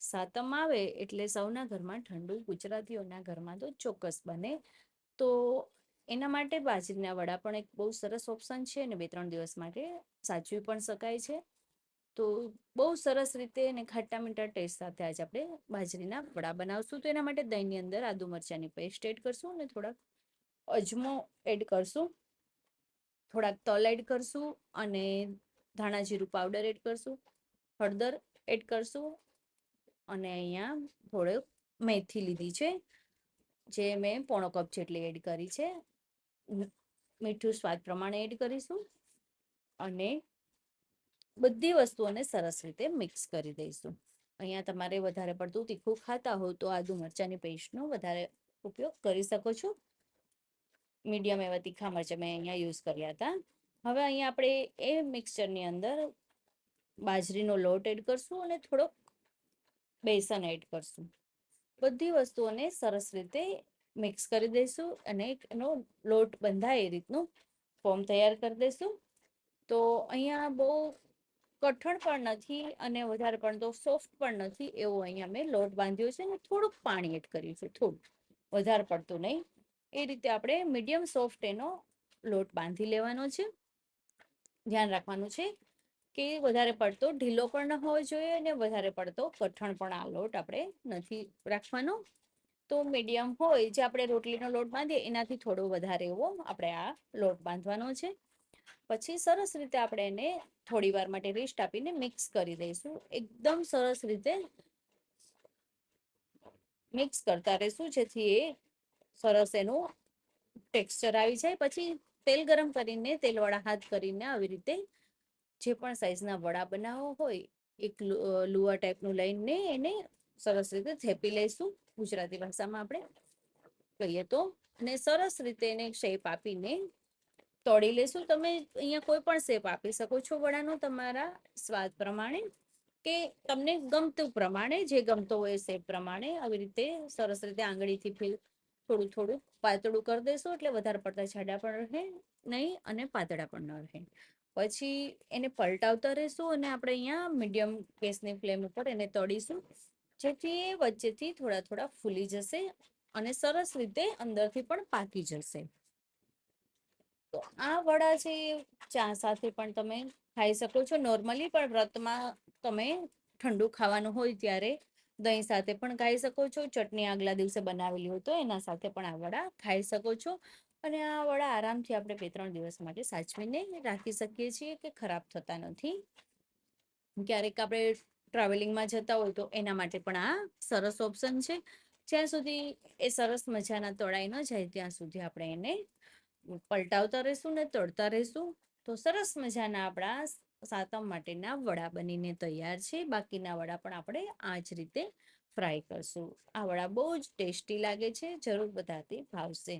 સાતમ આવે એટલે સૌના ઘરમાં ઠંડુ, ગુજરાતીઓના ઘરમાં તો ચોક્કસ બને. તો એના માટે બાજરીના વડા પણ એક બહુ સરસ ઓપ્શન છે અને 2-3 દિવસ માટે સાચવી પણ શકાય છે. તો બહુ સરસ રીતે અને ખાટા મીઠા ટેસ્ટ સાથે આજે આપણે બાજરીના વડા બનાવશું. તો એના માટે દહીંની અંદર આદુ મરચાંની પેસ્ટ એડ કરશું અને થોડાક અજમો એડ કરશું, થોડાક તલ એડ કરશું અને ધાણા જીરું પાવડર એડ કરશું, હળદર એડ કરશું અને અહીંયા થોડુંક મેથી લીધી છે, જે મેં 1/4 કપ જેટલી એડ કરી છે. મીઠું સ્વાદ પ્રમાણે એડ કરીશું અને બધી વસ્તુઓને સરસ રીતે મિક્સ કરી દઈશું. અહીંયા તમારે વધારે પડતું તીખું ખાતા હો તો આદુ મરચાંની પેસ્ટનો વધારે ઉપયોગ કરી શકો છો. મીડિયમ એવા તીખા મરચાં મેં અહીંયા યુઝ કર્યા હતા. હવે અહીંયા આપણે એ મિક્સચરની અંદર બાજરીનો લોટ એડ કરશું અને થોડોક બેસન એડ કરશું. બધી વસ્તુઓને સરસ રીતે મિક્સ કરી દઈશું અને એનો લોટ બંધાય એ રીતનું ફોર્મ તૈયાર કરી દઈશું. તો અહીંયા બહુ કઠણ પણ નથી અને વધારે પડતો સોફ્ટ પણ નથી, એવો અહીંયા મેં લોટ બાંધ્યો છે અને થોડુંક પાણી એડ કર્યું છે, થોડું વધારે પડતું નહીં. એ રીતે આપણે મીડિયમ સોફ્ટ એનો લોટ બાંધી લેવાનો છે. ધ્યાન રાખવાનું છે કે વધારે પડતો ઢીલો પણ ન હોવો જોઈએ અને વધારે પડતો કઠણ પણ આ લોટ આપણે નથી રાખવાનો. તો મીડિયમ હોય જે આપણે રોટલીનો લોટ બાંધીએ એનાથી થોડો વધારે એવો આપણે આ લોટ બાંધવાનો છે. પછી સરસ રીતે આપણે એને થોડી વાર માટે રેસ્ટ આપીને મિક્સ કરી દઈશું. એકદમ સરસ રીતે મિક્સ કરતા રહીશું જેથી એ સરસ એનું ટેક્સચર આવી જાય. પછી તેલ ગરમ કરીને તેલવાળા હાથ કરીને આવી રીતે જે પણ સાઈઝના વડા બનાવવા હોય એક લુવા ટાઈપનું લઈને એને સરસ રીતે થેપી લઈશું, ગુજરાતી ભાષામાં આપણે કહીએ તો, અને સરસ રીતે એને શેપ આપીને તળી લેશું. તમે અહીંયા કોઈ પણ શેપ આપી શકો છો વડાનો તમારા સ્વાદ પ્રમાણે કે તમને ગમતું પ્રમાણે, જે ગમતો હોય એ શેપ પ્રમાણે આવી રીતે સરસ રીતે આંગળીથી થોડું થોડું પાતળું કરી દઈશું એટલે વધારે પડતા જાડા પણ રહે નહીં અને પાતળા પણ ન રહે. પછી એને પલટાવતા રહીશું અને આપણે અહીંયા મીડિયમ ગેસની ફ્લેમ ઉપર એને તળીશું જેથી એ વચ્ચેથી થોડા થોડા ફૂલી જશે અને સરસ રીતે અંદરથી પણ પાકી જશે. તો આ વડા છે ચા સાથે પણ તમે ખાઈ શકો છો નોર્મલી, પણ વ્રતમાં તમે ઠંડુ ખાવાનું હોય ત્યારે દહીં સાથે પણ ખાઈ શકો છો. ચટણી આગલા દિવસે બનાવેલી હોય તો એના સાથે પણ આ વડા ખાઈ શકો છો. અને આ વડા આરામથી આપણે 2-3 દિવસ માટે સાચવીને રાખી શકીએ છીએ કે ખરાબ થતા નથી. ક્યારેક આપણે ટ્રાવેલિંગમાં જતા હોય તો એના માટે પણ આ સરસ ઓપ્શન છે. જ્યાં સુધી એ સરસ મજાના તળાઈ ન જાય ત્યાં સુધી આપણે એને પલટાવતા રહીશું ને તળતા રહીશું. તો સરસ મજાના આપણા સાતમ માટેના વડા બનીને તૈયાર છે. બાકીના વડા પણ આપણે આ જ રીતે ફ્રાય કરશું. આ વડા બહુ જ ટેસ્ટી લાગે છે, જરૂર બધાથી ભાવશે.